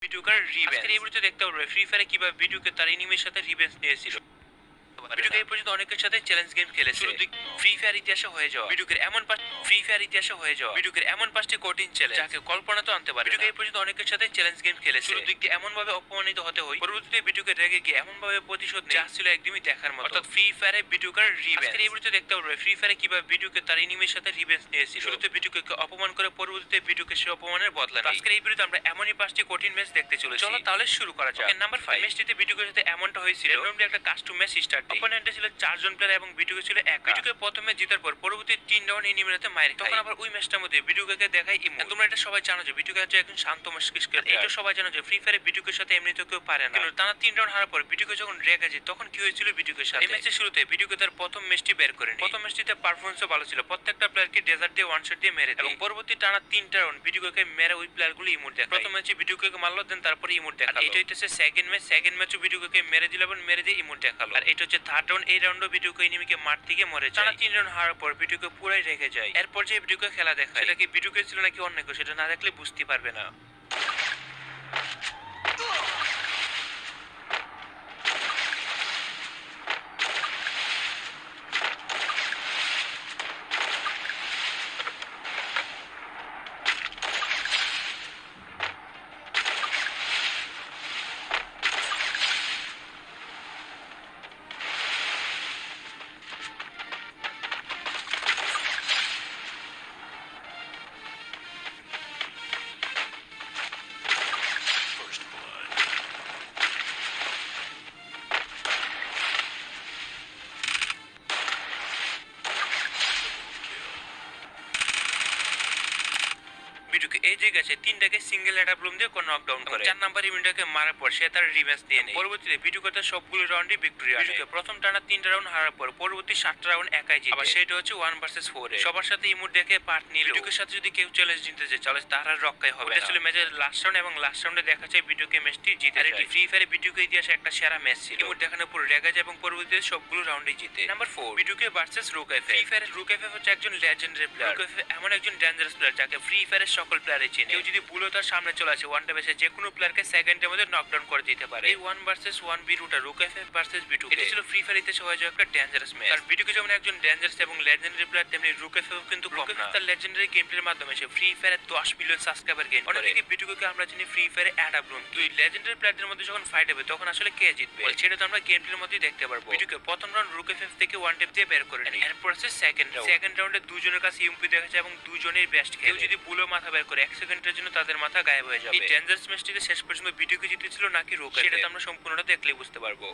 ভিডিওকার revenge. আজকের এই ভিডিওতে দেখতে পারবে ফ্রি ফায়ারে কিভাবে ভিডিওকে তার এনিমির সাথে রিভেঞ্জ নিয়েছিল। ভিডিওকে এই পর্যন্ত অনেকের সাথে চ্যালেঞ্জ গেম খেলেছে। ফ্রি ফায়ার ইতিহাসে হয়ে যাওয়া ভিডিওকে এমন পাঁচটি কঠিন চ্যালেঞ্জ যাকে কল্পনা তো আনতে পারে। ভিডিওকে এই পর্যন্ত অনেকের সাথে চ্যালেঞ্জ গেম খেলেছে। শুরুর দিক দিয়ে এমন ভাবে অপমানিত হতে হয়, পরবর্তীতে ভিডিওকে রেগে গিয়ে এমন ভাবে প্রতিশোধ নেয় যা ছিল একদমই দেখার মতো। অর্থাৎ ফ্রি ফায়ারে ভিডিওকার রিভেঞ্জ। আজকের এই ভিডিওতে দেখতে পারবে ফ্রি ফায়ারে কিভাবে ভিডিওকে তার এনিমির সাথে রিভেঞ্জ নিয়েছিল। শুরুতে ভিডিওকে অপমান করে পরবর্তীতে ভিডিওকে সে অপমানের বদলা নেয়। আজকের এই ভিডিওতে আমরা এমনই পাঁচটি কঠিন ম্যাচ দেখতে চলেছি। চলো তাহলে শুরু করা যাক। নাম্বার 5, ম্যাচটিতে ভিডিওর সাথে এমনটা হয়েছিল র্যান্ডমলি একটা কাস্টম ম্যাচ স্টার্ট হয়। অপোনেন্টে ছিল 4 জন প্লেয়ার এবং ভিডিওকে ছিল একা। ভিডিওকে প্রথমে জেতার পর পরবর্তী 3 রাউন্ড এনিমির হাতে মাইর খায়। তখন আবার ওই ম্যাচটার মধ্যে ভিডিওকে দেখায় ইমো। তোমরা এটা সবাই জানো যে ভিডিওকে হচ্ছে একজন শান্ত মস্তিষ্ক। এটা সবাই জানো যে ফ্রি ফায়ারে ভিডিওর সাথে এমনিতে কেউ পারে না। কিন্তু টানা 3 রাউন্ড হারার পর ভিডিওকে যখন রেগে যায় তখন কি হয়েছিল ভিডিওর সাথে? এই ম্যাচের শুরুতে ভিডিওকে তার প্রথম ম্যাচটি বের করে নেয়। প্রথম ম্যাচটিতে পারফরম্যান্সও ভালো ছিল, প্রত্যেকটা প্লেয়ারকে ডেজার্ট দিয়ে ওয়ান শট দিয়ে মেরে দেয় এবং পরবর্তী টানা 3টা রাউন্ড ভিডিওকে মেরে ওই প্লেয়ারগুলো ইমোট দেখায়। প্রথম ম্যাচে ভিডিওকে মারলো, দেন তারপরে ইমোট দেখালো। এটা হচ্ছে সেকেন্ড ম্যাচও ভিডিওকে মেরে দিল এবং মেরে দিয়ে ইমোট দেখালো। আর এটা হচ্ছে থার্ড রাউন্ড। এই রাউন্ডও ভিডিওকে এনিমিকে মার থেকে মরে যায়। টানা 3 রাউন্ড হারার পর ভিডিওকে পুরাই রেগে যায়। এরপর যে ভিডিওকে খেলা দেখায় সেটা কি ভিডিওকে ছিল নাকি অন্য কেউ সেটা না দেখলে বুঝতে পারবে না। ভিডিওকে এই জায়গায় 3টাকে সিঙ্গেল হেডার ব্লুম দিয়ে নকডাউন করে 4 নাম্বার ইভেন্টকে মারার পর সে তার রিভেঞ্জ নিয়ে নেয়। পরবর্তীতে ভিডিওকে তার সবগুলো রাউন্ডে ভিক্টরি আনে। ভিডিওকে প্রথম টানা 3টা রাউন্ড হারার পর পরবর্তী 7টা রাউন্ড একাই জিতে। আবার সেটা হচ্ছে 1 ভার্সেস 4 এ সবার সাথে ইমোট দেখে পার্ট নিল। ভিডিওর সাথে যদি কেউ চ্যালেঞ্জ জিততে যায় তাহলে তার আর রক্ষাই হবে না। এটা ছিল ম্যাচের লাস্ট রাউন্ড এবং লাস্ট রাউন্ডে দেখা যায় ভিডিওকে ম্যাচটি জিতে। আর এটি ফ্রি ফায়ারে ভিডিওকে ইতিহাসে একটা সেরা ম্যাচ ছিল। ইমোট দেখানোর পর রেগে যায় এবং পরবর্তীতে সবগুলো রাউন্ডে জিতে। নাম্বার 4, ভিডিওকে ভার্সেস রুকএফ। ফ্রি ফায়ারে রুকএফ হচ্ছে একজন লেজেন্ডারি প্লেয়ার। রুকএফ এমন একজন ডেঞ্জারাস প্লেয়ার যাকে ফ্রি ফায়ারের সকল প্লেয়ারই চেনে। কেউ যদি ভুলও তার সামনে চলে আসে ওয়ান ট্যাপে যে কোনো প্লেয়ারকে সেকেন্ডের মধ্যে নকডাউন করে দিতে পারে। এই 1 ভার্সেস 1 ভিডিওটা রুকএফ ভার্সেস ভিডিও এটা ছিল ফ্রি ফায়ার ইতিহাসে হয়ে যাওয়া একটা ডেঞ্জারাস ম্যাচ। আর ভিডিওকে যেমন একজন ডেঞ্জারাস এবং লেজেন্ডারি প্লেয়ার তেমনি রুকএফ কিন্তু কম না। তার লেজেন্ডারি গেম প্লের মাধ্যমে সে ফ্রি ফায়ারে 10 মিলিয়ন সাবস্ক্রাইবার গেইন করে। অন্যদিকে ভিডিওকে আমরা জানি ফ্রি ফায়ারে অ্যাডা ব্লুম। দুই লেজেন্ডারি প্লেয়ারদের মধ্যে যখন ফাইট হবে তখন আসলে কে জিতবে সেটা তো আমরা গেম প্লের মধ্যেই দেখতে পারবো। ভিডিওকে প্রথম রাউন্ড রুকএফ থেকে ওয়ান ট্যাপ দিয়ে বের করে নেয়। এরপর আছে সেকেন্ড রাউন্ডে দুজনের কাছে ইউএমপি দেখা যায় এবং দুজনেই বেস্ট খেলে। কেউ যদি ভুলও মাথা বের করে 1 সেকেন্ডের জন্য তাদের মাথা গায়েব হয়ে যাবে। এই ডেঞ্জারাস ম্যাচটিতে শেষ পর্যন্ত ভিডিওকে জিতেছিল নাকি রুকএফ সেটা তো আমরা সম্পূর্ণটা দেখলেই বুঝতে পারবো।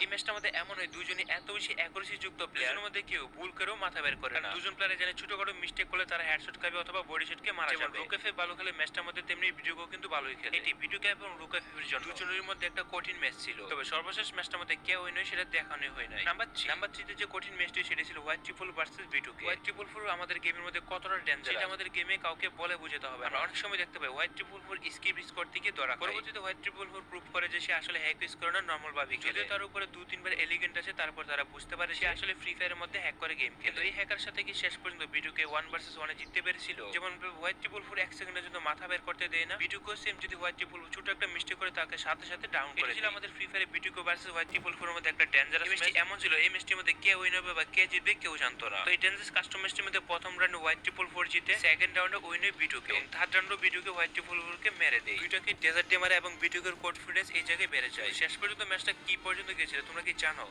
এই ম্যাচটার মধ্যে এমন হয় দুজনই এত বেশি অ্যাকুরেসি যুক্ত প্লেয়ারের মধ্যে কেউ ভুল করেও মাথা বের করে না। দুজন প্লেয়ার জানে ছোটখাটো মিস্টেক করলে তারা হেডশট খাবে অথবা বডি শটকে মারা যাবে। রুকএফে ভালো খেলে ম্যাচটার মধ্যে তেমনি ভিডিওকেও কিন্তু ভালোই খেলে। এটি ভিডিও ক্যাপ এবং রুকএফের জন্য দুজনের মধ্যে একটা কঠিন ম্যাচ ছিল। তবে সর্বশেষ ম্যাচটার মধ্যে কে উইন হয় সেটা দেখানো হয় নাই। নাম্বার 3 তে যে কঠিন ম্যাচটি সেটা ছিল হোয়াইট ট্রিপল ভার্সেস ভিডিওকে। হোয়াইট ট্রিপল 4 আমাদের গেমের মধ্যে কতটা ডেঞ্জারাস সেটা আমাদের গেমে কাউকে বলে বোঝাতে হবে। আমরা অনেক সময় দেখতে পাই হোয়াইট ট্রিপল 4 স্কিপ স্কোর থেকে ধরা খায়। পরবর্তীতে হোয়াইট ট্রিপল 4 প্রুফ করে যে সে আসলে হ্যাক ইউজ করে না, নরমাল ভাবে খেলে। যদিও তার উপরে 2-3 বার এলিগেন্ট আছে তারপর তারা বুঝতে পারে সে আসলে ফ্রি ফায়ারের মধ্যে হ্যাক করে গেম খেলে। এই হ্যাকার সাথে কি শেষ পর্যন্ত ভিডিওকে 1 ভার্সেস 1 এ জিততে পেরেছিল। যেমন হোয়াইট ট্রিপল 4 1 সেকেন্ডের জন্য মাথা বের করতে দেয় না। ভিডিওকে সেম যদি হোয়াইট ট্রিপল ছোট একটা মিস্টেক করে তাকে সাথে সাথে ডাউন করে ছিল। আমাদের ফ্রি ফায়ারে ভিডিওকে ভার্সেস হোয়াইট ট্রিপল 4 এর মধ্যে একটা ডেঞ্জারাস ম্যাচ এমন ছিল। এই ম্যাচটির মধ্যে কে উইন হবে বা কে জিতবে কেউ জানতো না। তো এই ডেঞ্জারাস কাস্টম ম্যাচটির মধ্যে প্রথম রাউন্ডে হোয়াইট ট্রিপল 4 জিতে, সেকেন্ড রাউন্ডে উইন হয় ভিডিওকে এবং থার্ড রাউন্ডে ভিডিওকে হোয়াইট ট্রিপল 4 কে মেরে দেয়। দুইটাকে ডেজার্ট দিয়ে মারে এবং ভিডিওর কনফিডেন্স এই জায়গায় বেড়ে যায়। শেষ পর্যন্ত ম্যাচটা কি পর্যন্ত গিয়েছিল তোমরা কি জানো?